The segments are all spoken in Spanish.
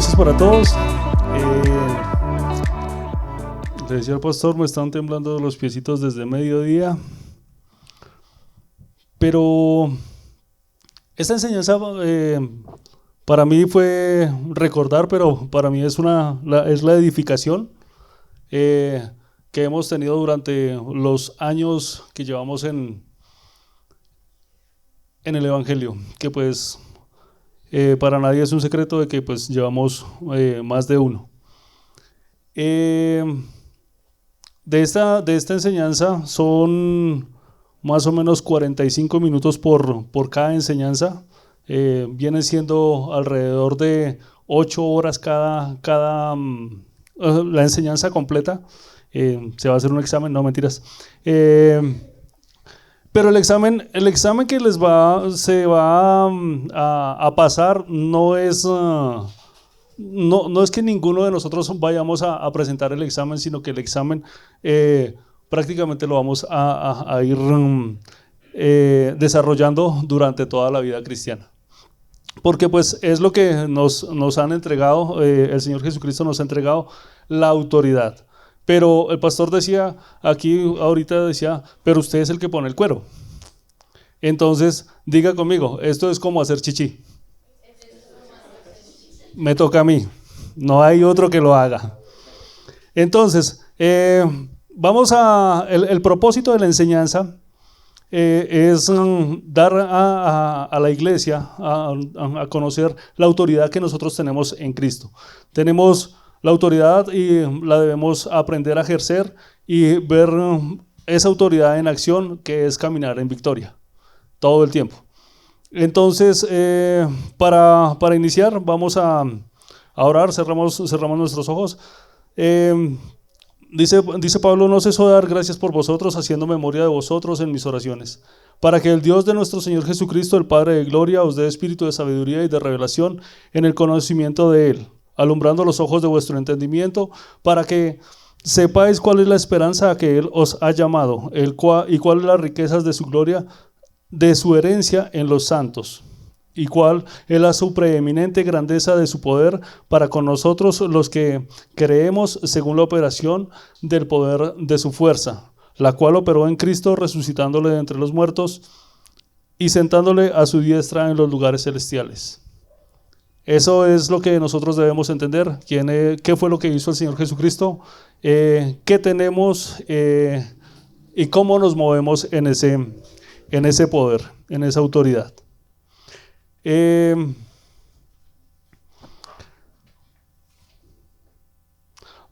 noches para todos. Le decía al pastor, me están temblando los piecitos desde mediodía. Pero esta enseñanza para mí fue recordar, pero para mí es la edificación que hemos tenido durante los años que llevamos en el Evangelio, que pues para nadie es un secreto de que pues llevamos más de uno. De esta enseñanza son más o menos 45 minutos por cada enseñanza. Viene siendo alrededor de 8 horas la enseñanza completa. Se va a hacer un examen, no mentiras. Pero el examen que se va a pasar no es que ninguno de nosotros vayamos a presentar el examen, sino que el examen prácticamente lo vamos a ir desarrollando durante toda la vida cristiana. Porque pues es lo que nos han entregado, el Señor Jesucristo nos ha entregado la autoridad. Pero el pastor decía, ahorita decía, pero usted es el que pone el cuero. Entonces, diga conmigo, esto es como hacer chichi. Me toca a mí, no hay otro que lo haga. Entonces, el propósito de la enseñanza es dar a la iglesia a conocer la autoridad que nosotros tenemos en Cristo. Tenemos la autoridad y la debemos aprender a ejercer y ver esa autoridad en acción, que es caminar en victoria todo el tiempo. Entonces, para iniciar, vamos a orar. Cerramos nuestros ojos. Dice Pablo: no ceso de dar gracias por vosotros, haciendo memoria de vosotros en mis oraciones, para que el Dios de nuestro Señor Jesucristo, el Padre de gloria, os dé espíritu de sabiduría y de revelación en el conocimiento de Él, alumbrando los ojos de vuestro entendimiento, para que sepáis cuál es la esperanza a que Él os ha llamado, y cuáles las riquezas de su gloria, de su herencia en los santos, y cuál es la supreeminente grandeza de su poder para con nosotros los que creemos, según la operación del poder de su fuerza, la cual operó en Cristo, resucitándole de entre los muertos y sentándole a su diestra en los lugares celestiales. Eso es lo que nosotros debemos entender. ¿Qué fue lo que hizo el Señor Jesucristo? ¿Qué tenemos y cómo nos movemos en ese poder, en esa autoridad?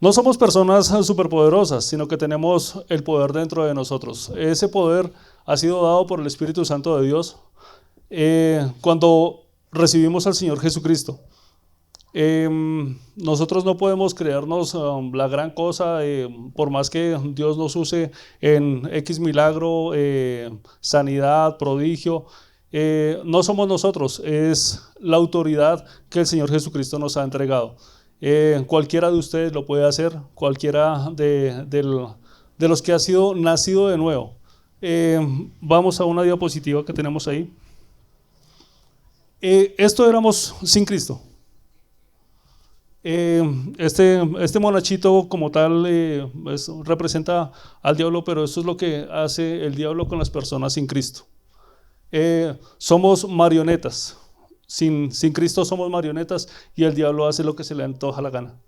No somos personas superpoderosas, sino que tenemos el poder dentro de nosotros. Ese poder ha sido dado por el Espíritu Santo de Dios cuando recibimos al Señor Jesucristo. Nosotros no podemos creernos la gran cosa, por más que Dios nos use en X milagro, sanidad, prodigio. No somos nosotros, es la autoridad que el Señor Jesucristo nos ha entregado. Cualquiera de ustedes lo puede hacer, cualquiera de los que ha sido nacido de nuevo. Vamos a una diapositiva que tenemos ahí. Esto éramos sin Cristo. Este monachito como tal representa al diablo, pero eso es lo que hace el diablo con las personas sin Cristo. Somos marionetas. Sin Cristo somos marionetas y el diablo hace lo que se le antoja la gana.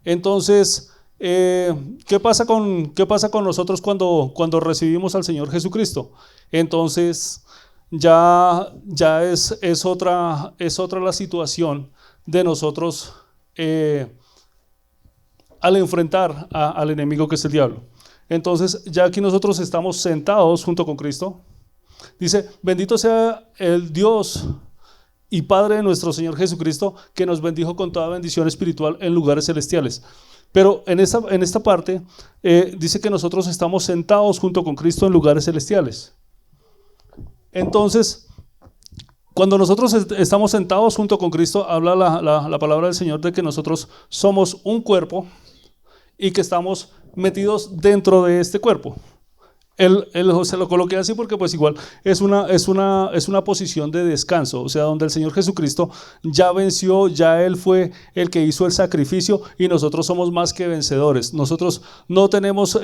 Entonces, ¿qué pasa con nosotros cuando recibimos al Señor Jesucristo? Entonces ya es otra la situación de nosotros al enfrentar al enemigo, que es el diablo. Entonces ya aquí nosotros estamos sentados junto con Cristo. Dice: bendito sea el Dios y Padre de nuestro Señor Jesucristo, que nos bendijo con toda bendición espiritual en lugares celestiales. Pero en esta parte dice que nosotros estamos sentados junto con Cristo en lugares celestiales. Entonces, cuando nosotros estamos sentados junto con Cristo, habla la palabra del Señor de que nosotros somos un cuerpo y que estamos metidos dentro de este cuerpo. Se lo coloqué así porque pues igual es una posición de descanso, o sea, donde el Señor Jesucristo ya venció, ya Él fue el que hizo el sacrificio y nosotros somos más que vencedores. Nosotros no tenemos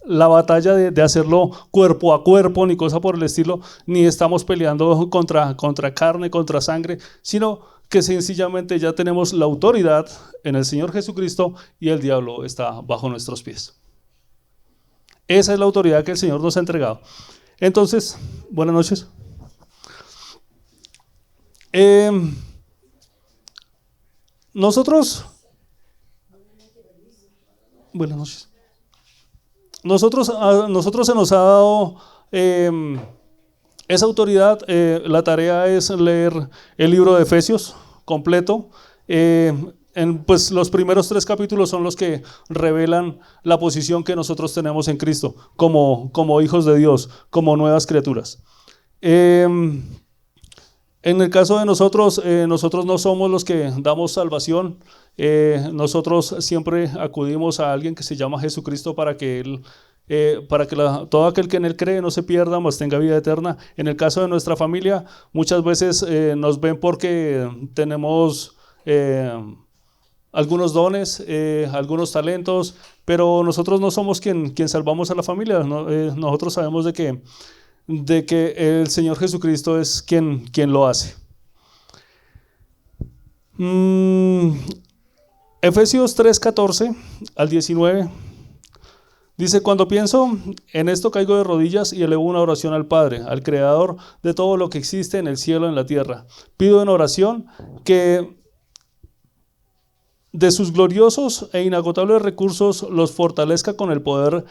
la batalla de hacerlo cuerpo a cuerpo ni cosa por el estilo, ni estamos peleando contra carne, contra sangre, sino que sencillamente ya tenemos la autoridad en el Señor Jesucristo y el diablo está bajo nuestros pies. Esa es la autoridad que el Señor nos ha entregado. Entonces, buenas noches. Nosotros, buenas noches. Nosotros se nos ha dado esa autoridad. La tarea es leer el libro de Efesios completo. Pues los primeros 3 capítulos son los que revelan la posición que nosotros tenemos en Cristo como hijos de Dios, como nuevas criaturas. En el caso de nosotros, nosotros no somos los que damos salvación. Nosotros siempre acudimos a alguien que se llama Jesucristo para que Él, todo aquel que en Él cree no se pierda, mas tenga vida eterna. En el caso de nuestra familia, muchas veces nos ven porque tenemos algunos dones, algunos talentos, pero nosotros no somos quien salvamos a la familia. Nosotros sabemos de que el Señor Jesucristo es quien lo hace. Efesios 3:14 al 19 dice: cuando pienso en esto caigo de rodillas y elevo una oración al Padre, al Creador de todo lo que existe en el cielo y en la tierra. Pido en oración que de sus gloriosos e inagotables recursos los fortalezca con el poder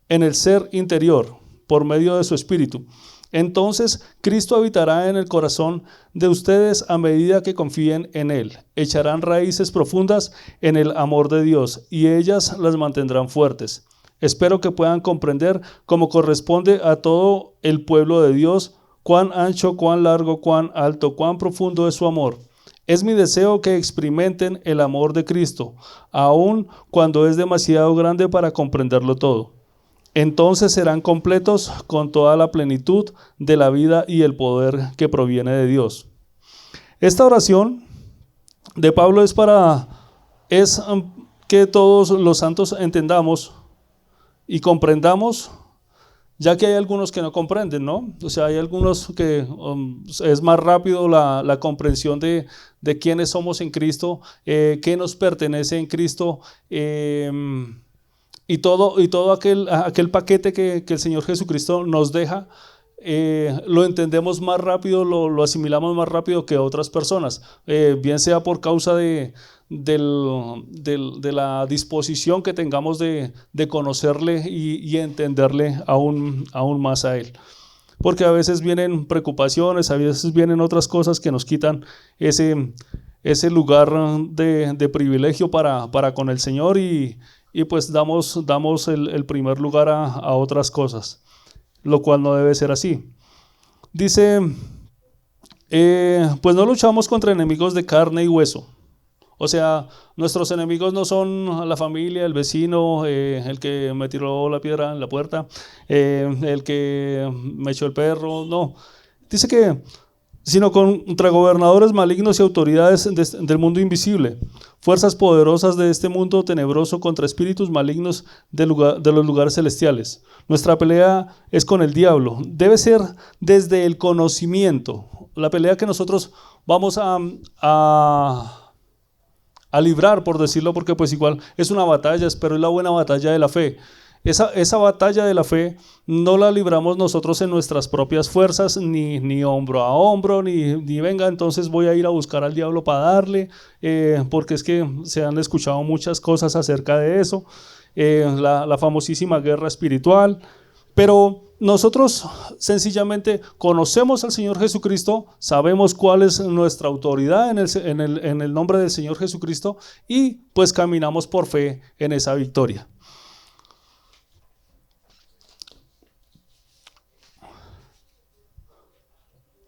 en el ser interior, por medio de su Espíritu. Entonces Cristo habitará en el corazón de ustedes a medida que confíen en Él. Echarán raíces profundas en el amor de Dios y ellas las mantendrán fuertes. Espero que puedan comprender, como corresponde a todo el pueblo de Dios, cuán ancho, cuán largo, cuán alto, cuán profundo es su amor. Es mi deseo que experimenten el amor de Cristo, aun cuando es demasiado grande para comprenderlo todo. Entonces serán completos con toda la plenitud de la vida y el poder que proviene de Dios. Esta oración de Pablo es que todos los santos entendamos y comprendamos, ya que hay algunos que no comprenden, ¿no? O sea, hay algunos que es más rápido la comprensión de quiénes somos en Cristo, qué nos pertenece en Cristo, y todo aquel paquete que el Señor Jesucristo nos deja, lo entendemos más rápido, lo asimilamos más rápido que otras personas, bien sea por causa de la disposición que tengamos de conocerle y entenderle aún más a Él. Porque a veces vienen preocupaciones, a veces vienen otras cosas que nos quitan ese lugar de privilegio para con el Señor y pues damos el primer lugar a otras cosas, lo cual no debe ser así. Dice, pues no luchamos contra enemigos de carne y hueso. O sea, nuestros enemigos no son la familia, el vecino, el que me tiró la piedra en la puerta, el que me echó el perro, no. Dice que, sino contra gobernadores malignos y autoridades del mundo invisible, fuerzas poderosas de este mundo tenebroso, contra espíritus malignos de los lugares celestiales. Nuestra pelea es con el diablo. Debe ser desde el conocimiento. La pelea que nosotros vamos a librar, por decirlo, porque pues igual es una batalla, pero es la buena batalla de la fe. Esa batalla de la fe no la libramos nosotros en nuestras propias fuerzas, ni hombro a hombro, ni venga, entonces voy a ir a buscar al diablo para darle, porque es que se han escuchado muchas cosas acerca de eso, la famosísima guerra espiritual, pero nosotros sencillamente conocemos al Señor Jesucristo, sabemos cuál es nuestra autoridad en el nombre del Señor Jesucristo y pues caminamos por fe en esa victoria.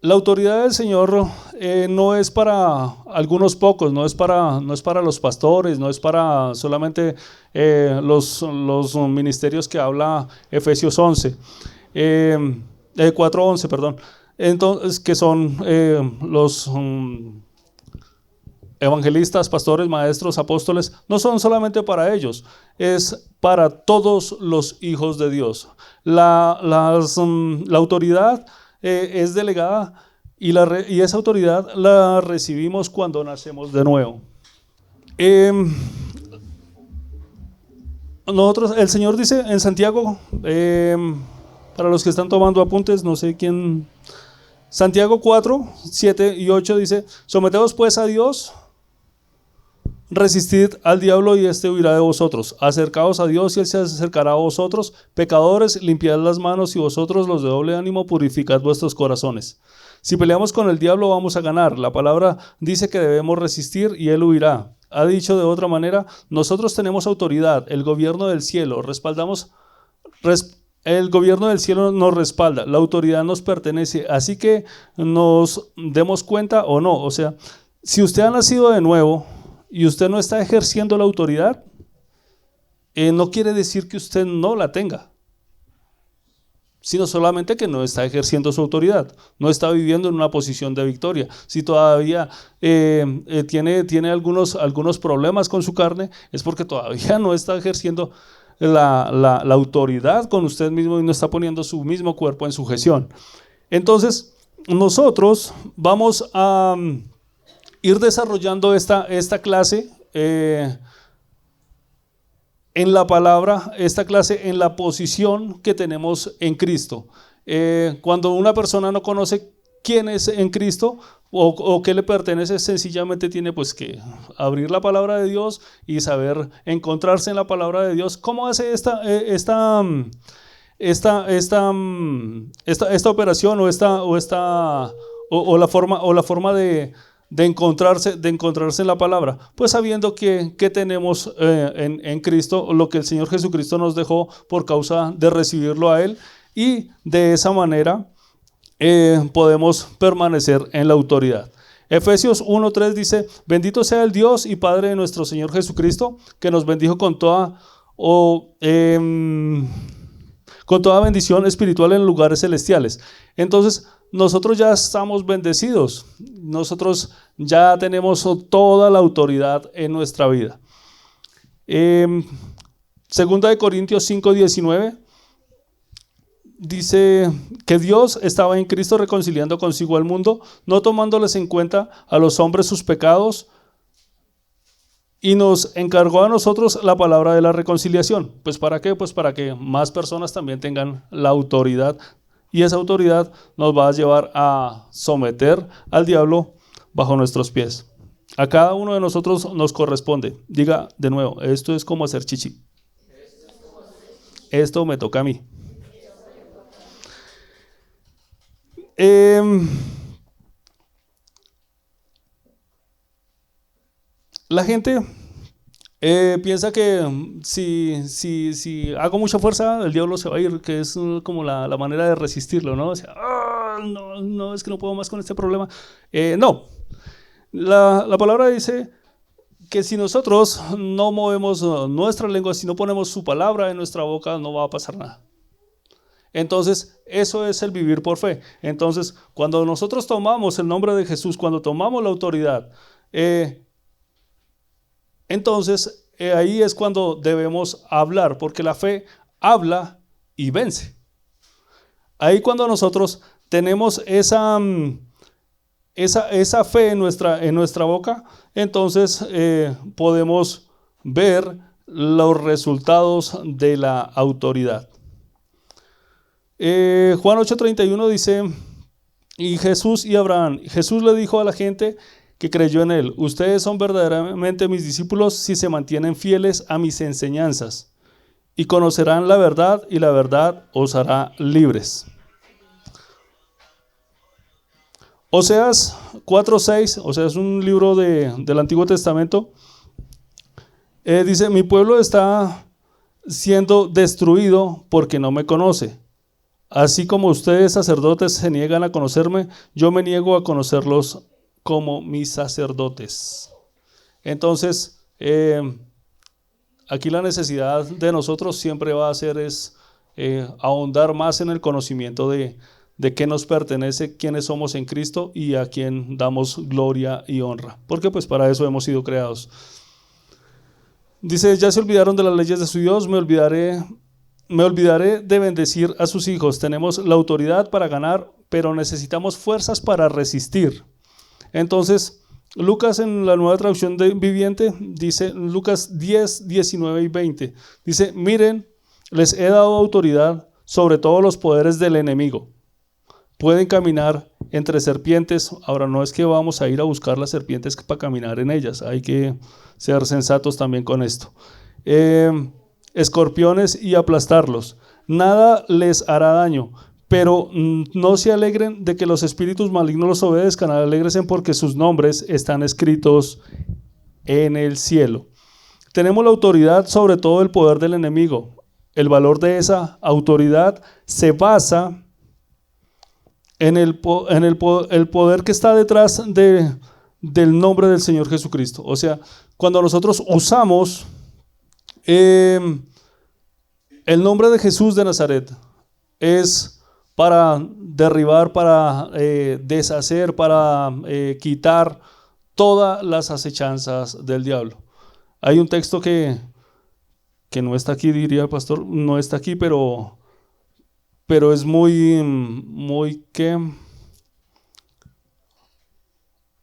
La autoridad del Señor no es para algunos pocos, no es para los pastores, no es para solamente los ministerios que habla Efesios 11, 4:11, perdón. Entonces, que son los evangelistas, pastores, maestros, apóstoles, no son solamente para ellos, es para todos los hijos de Dios. La autoridad es delegada y esa autoridad la recibimos cuando nacemos de nuevo. El Señor dice en Santiago, para los que están tomando apuntes, no sé quién, Santiago 4, 7 y 8 dice: someteos pues a Dios, resistid al diablo y éste huirá de vosotros. Acercaos a Dios y él se acercará a vosotros. Pecadores, limpiad las manos, y vosotros, los de doble ánimo, purificad vuestros corazones. Si peleamos con el diablo, vamos a ganar. La palabra dice que debemos resistir y él huirá. Ha dicho de otra manera: nosotros tenemos autoridad, el gobierno del cielo, el gobierno del cielo nos respalda, la autoridad nos pertenece, así que nos demos cuenta o no. O sea, si usted ha nacido de nuevo y usted no está ejerciendo la autoridad, no quiere decir que usted no la tenga, sino solamente que no está ejerciendo su autoridad, no está viviendo en una posición de victoria. Si todavía tiene algunos problemas con su carne, es porque todavía no está ejerciendo la autoridad con usted mismo y no está poniendo su mismo cuerpo en sujeción. Entonces, nosotros vamos a ir desarrollando esta clase en la palabra, esta clase en la posición que tenemos en Cristo. Cuando una persona no conoce quién es en Cristo o qué le pertenece, sencillamente tiene pues que abrir la palabra de Dios y saber encontrarse en la palabra de Dios. ¿Cómo hace esta operación o la forma de encontrarse en la palabra? Pues sabiendo que tenemos en Cristo lo que el Señor Jesucristo nos dejó por causa de recibirlo a Él, y de esa manera podemos permanecer en la autoridad. Efesios 1:3 dice: bendito sea el Dios y Padre de nuestro Señor Jesucristo, que nos bendijo con toda bendición espiritual en lugares celestiales. Entonces, nosotros ya estamos bendecidos, nosotros ya tenemos toda la autoridad en nuestra vida. Segunda de Corintios 5:19 dice que Dios estaba en Cristo reconciliando consigo al mundo, no tomándoles en cuenta a los hombres sus pecados, y nos encargó a nosotros la palabra de la reconciliación. ¿Pues para qué? Pues para que más personas también tengan la autoridad, y esa autoridad nos va a llevar a someter al diablo bajo nuestros pies. A cada uno de nosotros nos corresponde. Diga de nuevo: esto es como hacer chichi. Esto me toca a mí. La gente piensa que si hago mucha fuerza, el diablo se va a ir, que es como la manera de resistirlo, ¿no? O sea, no, es que no puedo más con este problema. No, la palabra dice que si nosotros no movemos nuestra lengua, si no ponemos su palabra en nuestra boca, no va a pasar nada. Entonces, eso es el vivir por fe. Entonces, cuando nosotros tomamos el nombre de Jesús, cuando tomamos la autoridad, entonces ahí es cuando debemos hablar, porque la fe habla y vence. Ahí cuando nosotros tenemos esa fe en nuestra boca, entonces podemos ver los resultados de la autoridad. Juan 8:31 dice: y Jesús le dijo a la gente que creyó en él: ustedes son verdaderamente mis discípulos si se mantienen fieles a mis enseñanzas, y conocerán la verdad, y la verdad os hará libres. Oseas 4:6, o sea, es un libro del Antiguo Testamento, dice: mi pueblo está siendo destruido porque no me conoce. Así como ustedes, sacerdotes, se niegan a conocerme, yo me niego a conocerlos como mis sacerdotes. Entonces, aquí la necesidad de nosotros siempre va a ser ahondar más en el conocimiento de qué nos pertenece, quiénes somos en Cristo y a quién damos gloria y honra, porque pues para eso hemos sido creados. Dice, ya se olvidaron de las leyes de su Dios, me olvidaré de bendecir a sus hijos. Tenemos la autoridad para ganar, pero necesitamos fuerzas para resistir. Entonces, Lucas en la Nueva Traducción Viviente dice, Lucas 10, 19 y 20, dice, miren, les he dado autoridad sobre todos los poderes del enemigo. Pueden caminar entre serpientes. Ahora, no es que vamos a ir a buscar las serpientes para caminar en ellas, hay que ser sensatos también con esto. Escorpiones y aplastarlos. Nada les hará daño, pero no se alegren de que los espíritus malignos los obedezcan, alégrense porque sus nombres están escritos en el cielo. Tenemos la autoridad sobre todo el poder del enemigo. El valor de esa autoridad se basa en el poder que está detrás del nombre del Señor Jesucristo. O sea, cuando nosotros usamos el nombre de Jesús de Nazaret, es para derribar, para deshacer, para quitar todas las acechanzas del diablo. Hay un texto que no está aquí, diría el pastor, no está aquí, pero es muy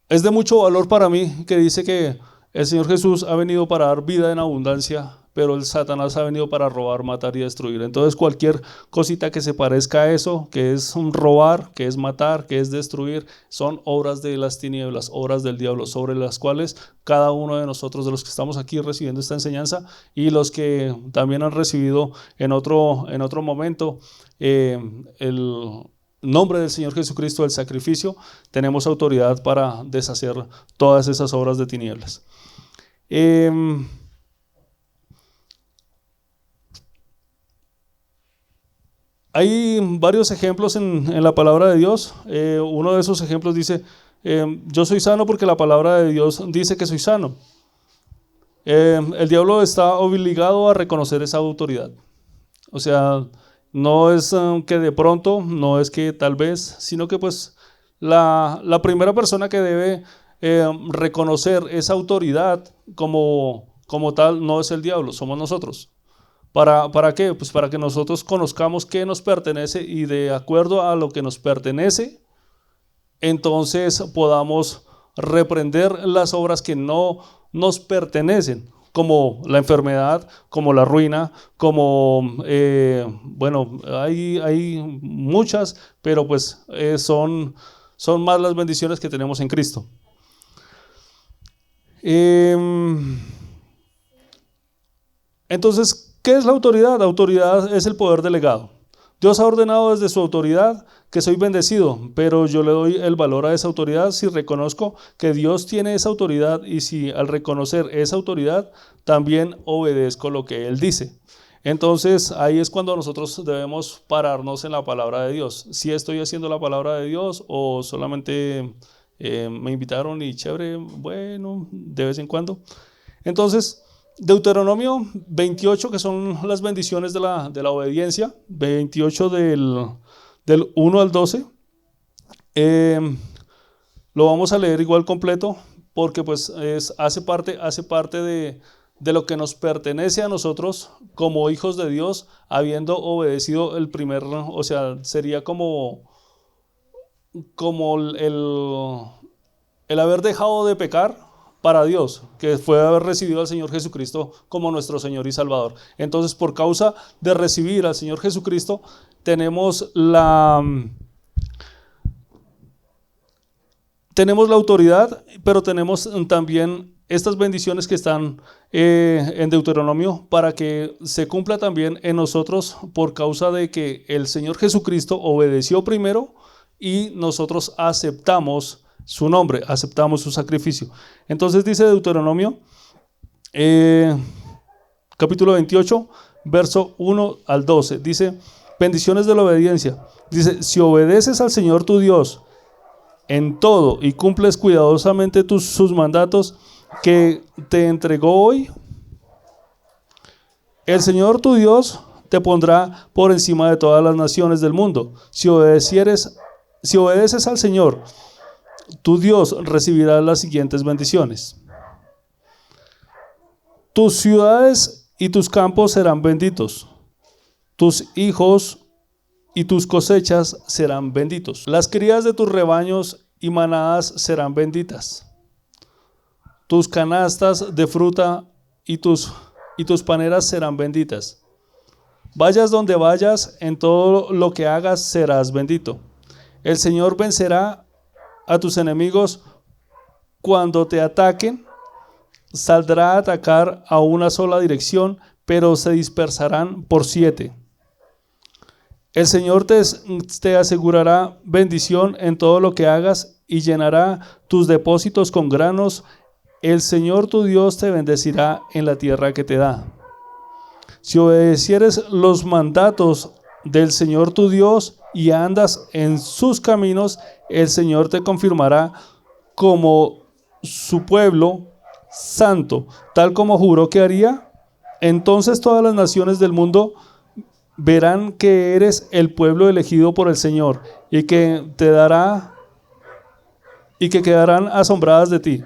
es de mucho valor para mí, que dice que el Señor Jesús ha venido para dar vida en abundancia, pero el Satanás ha venido para robar, matar y destruir. Entonces cualquier cosita que se parezca a eso, que es robar, que es matar, que es destruir, son obras de las tinieblas, obras del diablo, sobre las cuales cada uno de nosotros, de los que estamos aquí recibiendo esta enseñanza y los que también han recibido en otro momento el nombre del Señor Jesucristo, el sacrificio, tenemos autoridad para deshacer todas esas obras de tinieblas. Hay varios ejemplos en la palabra de Dios. Uno de esos ejemplos dice, yo soy sano porque la palabra de Dios dice que soy sano. El diablo está obligado a reconocer esa autoridad. O sea, no es que de pronto, no es que tal vez, sino que pues la primera persona que debe reconocer esa autoridad como tal no es el diablo, somos nosotros. ¿Para qué? Pues para que nosotros conozcamos qué nos pertenece y de acuerdo a lo que nos pertenece, entonces podamos reprender las obras que no nos pertenecen, como la enfermedad, como la ruina, como, bueno, hay muchas, pero pues son más las bendiciones que tenemos en Cristo. Entonces, ¿qué es la autoridad? La autoridad es el poder delegado. Dios ha ordenado desde su autoridad que soy bendecido, pero yo le doy el valor a esa autoridad si reconozco que Dios tiene esa autoridad y si al reconocer esa autoridad también obedezco lo que Él dice. Entonces ahí es cuando nosotros debemos pararnos en la palabra de Dios. Si estoy haciendo la palabra de Dios o solamente me invitaron y chévere, bueno, de vez en cuando. Entonces, Deuteronomio 28, que son las bendiciones de la obediencia, 28 del 1 al 12, lo vamos a leer igual completo porque pues hace parte de lo que nos pertenece a nosotros como hijos de Dios, habiendo obedecido el primer, o sea, sería como el haber dejado de pecar para Dios, que fue haber recibido al Señor Jesucristo como nuestro Señor y Salvador. Entonces, por causa de recibir al Señor Jesucristo, tenemos la autoridad, pero tenemos también estas bendiciones que están en Deuteronomio para que se cumpla también en nosotros por causa de que el Señor Jesucristo obedeció primero y nosotros aceptamos su nombre, aceptamos su sacrificio. Entonces dice Deuteronomio, capítulo 28, verso 1 al 12, dice, bendiciones de la obediencia. Dice, si obedeces al Señor tu Dios, en todo y cumples cuidadosamente sus mandatos que te entregó hoy, el Señor tu Dios te pondrá por encima de todas las naciones del mundo. Si obedeces al Señor, tu Dios, recibirás las siguientes bendiciones. Tus ciudades y tus campos serán benditos. Tus hijos y tus cosechas serán benditos. Las crías de tus rebaños y manadas serán benditas. Tus canastas de fruta y tus paneras serán benditas. Vayas donde vayas, en todo lo que hagas serás bendito. El Señor vencerá a tus enemigos cuando te ataquen. Saldrá a atacar a una sola dirección, pero se dispersarán por 7. El Señor te asegurará bendición en todo lo que hagas y llenará tus depósitos con granos. El Señor tu Dios te bendecirá en la tierra que te da. Si obedecieres los mandatos del Señor tu Dios y andas en sus caminos, el Señor te confirmará como su pueblo santo, tal como juró que haría. Entonces todas las naciones del mundo verán que eres el pueblo elegido por el Señor y que quedarán asombradas de ti.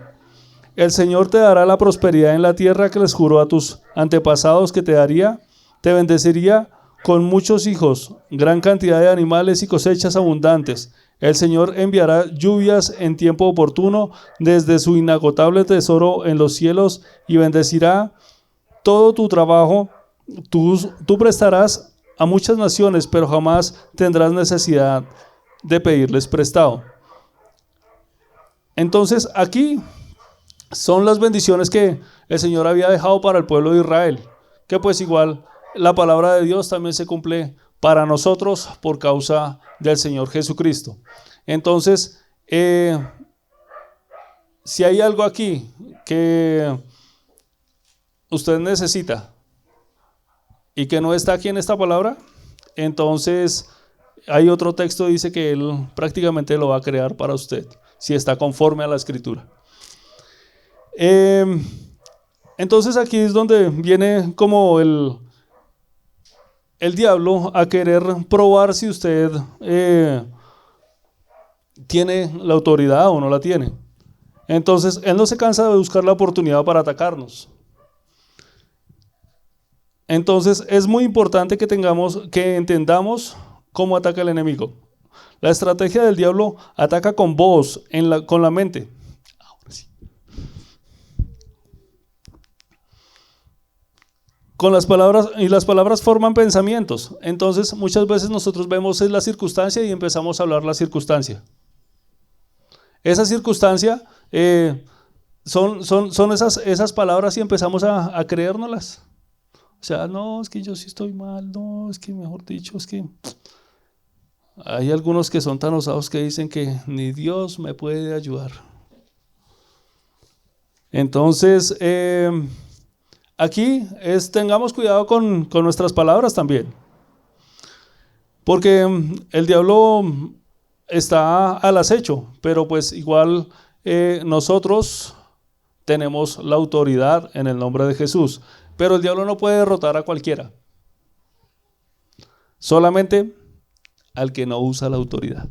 El Señor te dará la prosperidad en la tierra que les juró a tus antepasados que te daría. Te bendeciría con muchos hijos, gran cantidad de animales y cosechas abundantes. El Señor enviará lluvias en tiempo oportuno desde su inagotable tesoro en los cielos y bendecirá todo tu trabajo. Tú prestarás a muchas naciones, pero jamás tendrás necesidad de pedirles prestado. Entonces aquí son las bendiciones que el Señor había dejado para el pueblo de Israel, que pues igual la palabra de Dios también se cumple para nosotros por causa del Señor Jesucristo. Entonces, si hay algo aquí que usted necesita y que no está aquí en esta palabra, entonces hay otro texto que dice que Él prácticamente lo va a crear para usted, si está conforme a la Escritura. Entonces aquí es donde viene como el diablo a querer probar si usted tiene la autoridad o no la tiene. Entonces él no se cansa de buscar la oportunidad para atacarnos. Entonces es muy importante que entendamos cómo ataca el enemigo. La estrategia del diablo ataca con voz, con la mente. Con las palabras, y las palabras forman pensamientos. Entonces muchas veces nosotros vemos la circunstancia y empezamos a hablar la circunstancia. Esa circunstancia son esas palabras y empezamos a creérnoslas. O sea, no, es que yo sí estoy mal, no, es que mejor dicho, es que hay algunos que son tan osados que dicen que ni Dios me puede ayudar. Entonces, aquí tengamos cuidado con nuestras palabras también, porque el diablo está al acecho, pero pues igual nosotros tenemos la autoridad en el nombre de Jesús, pero el diablo no puede derrotar a cualquiera, solamente al que no usa la autoridad.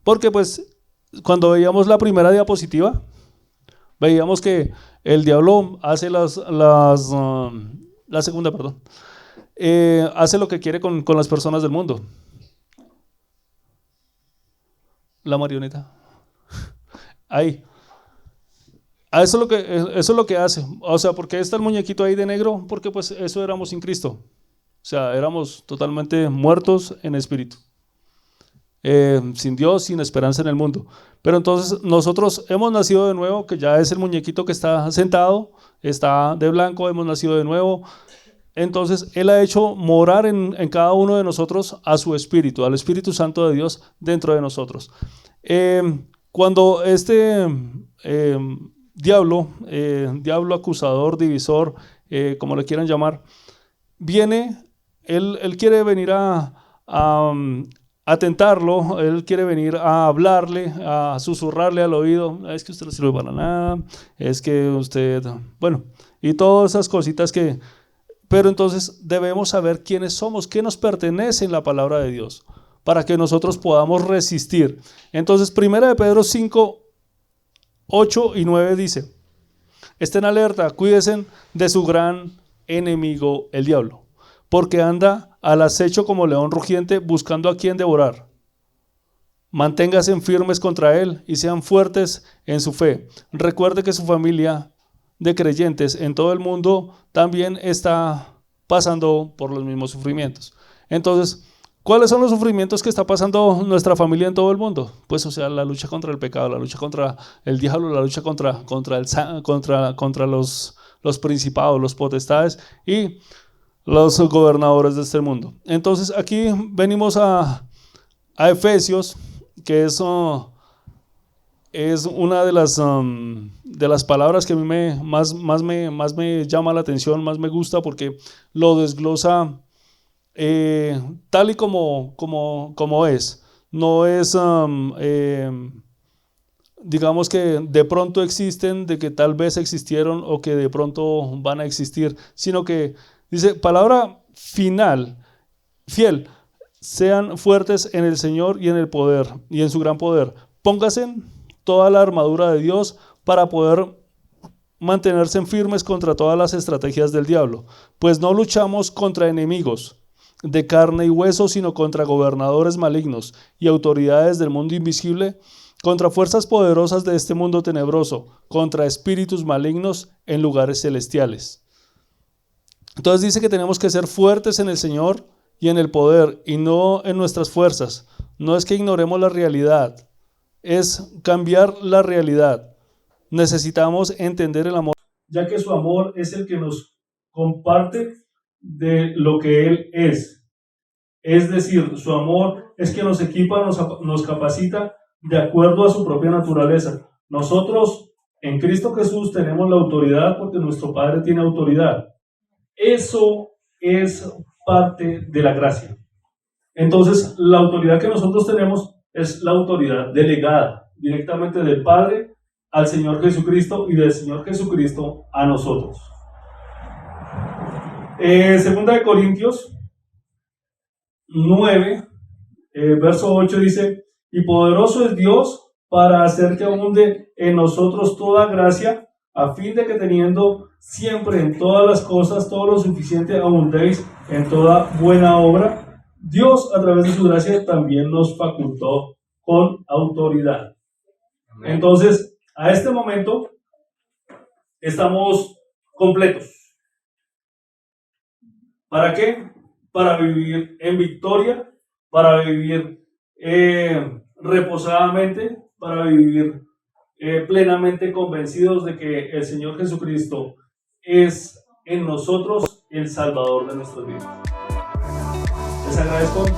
Porque pues cuando veíamos la primera diapositiva, veíamos que el diablo hace la segunda, perdón, hace lo que quiere con las personas del mundo. La marioneta. Ahí. Eso es lo que hace. O sea, ¿por qué está el muñequito ahí de negro? Porque pues eso éramos sin Cristo. O sea, éramos totalmente muertos en espíritu. Sin Dios, sin esperanza en el mundo. Pero entonces nosotros hemos nacido de nuevo, que ya es el muñequito que está sentado, está de blanco, hemos nacido de nuevo. Entonces Él ha hecho morar en cada uno de nosotros a su Espíritu, al Espíritu Santo de Dios dentro de nosotros. Cuando este diablo acusador, divisor, como le quieran llamar, viene, él quiere venir a a tentarlo, él quiere venir a hablarle, a susurrarle al oído, es que usted no sirve para nada, es que usted, bueno, y todas esas cositas que, pero entonces debemos saber quiénes somos, qué nos pertenece en la palabra de Dios, para que nosotros podamos resistir. Entonces, 1 Pedro 5, 8 y 9 dice, estén alerta, cuídense de su gran enemigo, el diablo, porque anda al acecho como león rugiente buscando a quien devorar. Manténganse firmes contra él y sean fuertes en su fe. Recuerde que su familia de creyentes en todo el mundo también está pasando por los mismos sufrimientos. Entonces, ¿cuáles son los sufrimientos que está pasando nuestra familia en todo el mundo? Pues, o sea, la lucha contra el pecado, la lucha contra el diablo, la lucha contra los principados, los potestades y los gobernadores de este mundo. Entonces, aquí venimos a Efesios, que es una de las palabras que a mí más me llama la atención, más me gusta, porque lo desglosa tal y como es. No es, digamos que de pronto existen, de que tal vez existieron o que de pronto van a existir, sino que dice, palabra final, fiel, sean fuertes en el Señor y en el poder, y en su gran poder. Pónganse toda la armadura de Dios para poder mantenerse firmes contra todas las estrategias del diablo, pues no luchamos contra enemigos de carne y hueso, sino contra gobernadores malignos y autoridades del mundo invisible, contra fuerzas poderosas de este mundo tenebroso, contra espíritus malignos en lugares celestiales. Entonces dice que tenemos que ser fuertes en el Señor y en el poder, y no en nuestras fuerzas. No es que ignoremos la realidad, es cambiar la realidad. Necesitamos entender el amor, ya que su amor es el que nos comparte de lo que Él es. Es decir, su amor es que nos equipa, nos capacita de acuerdo a su propia naturaleza. Nosotros en Cristo Jesús tenemos la autoridad porque nuestro Padre tiene autoridad. Eso es parte de la gracia. Entonces, la autoridad que nosotros tenemos es la autoridad delegada directamente del Padre al Señor Jesucristo y del Señor Jesucristo a nosotros. Segunda de Corintios 9, verso 8 dice, y poderoso es Dios para hacer que abunde en nosotros toda gracia, a fin de que teniendo siempre en todas las cosas todo lo suficiente abundéis en toda buena obra. Dios a través de su gracia también nos facultó con autoridad. Entonces, a este momento estamos completos. ¿Para qué? Para vivir en victoria, para vivir reposadamente, para vivir plenamente convencidos de que el Señor Jesucristo es en nosotros el Salvador de nuestras vidas. Les agradezco y